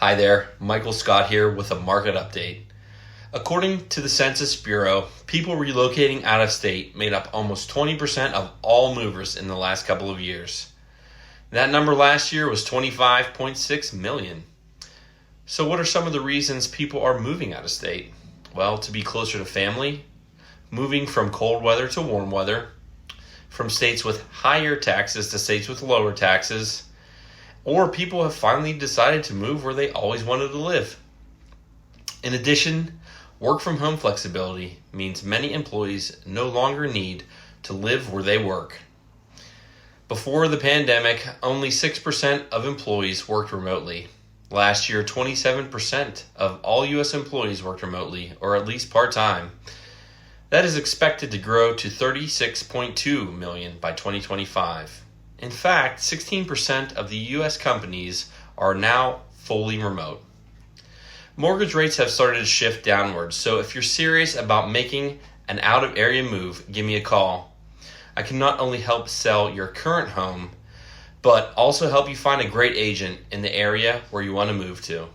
Hi there, Michael Scott here with a market update. According to the Census Bureau, people relocating out of state made up almost 20% of all movers in the last couple of years. That number last year was 25.6 million. So what are some of the reasons people are moving out of state? Well, to be closer to family, moving from cold weather to warm weather, from states with higher taxes to states with lower taxes, or people have finally decided to move where they always wanted to live. In addition, work from home flexibility means many employees no longer need to live where they work. Before the pandemic, only 6% of employees worked remotely. Last year, 27% of all U.S. employees worked remotely, or at least part-time. That is expected to grow to 36.2 million by 2025. In fact, 16% of the U.S. companies are now fully remote. Mortgage rates have started to shift downwards, so if you're serious about making an out-of-area move, give me a call. I can not only help sell your current home, but also help you find a great agent in the area where you want to move to.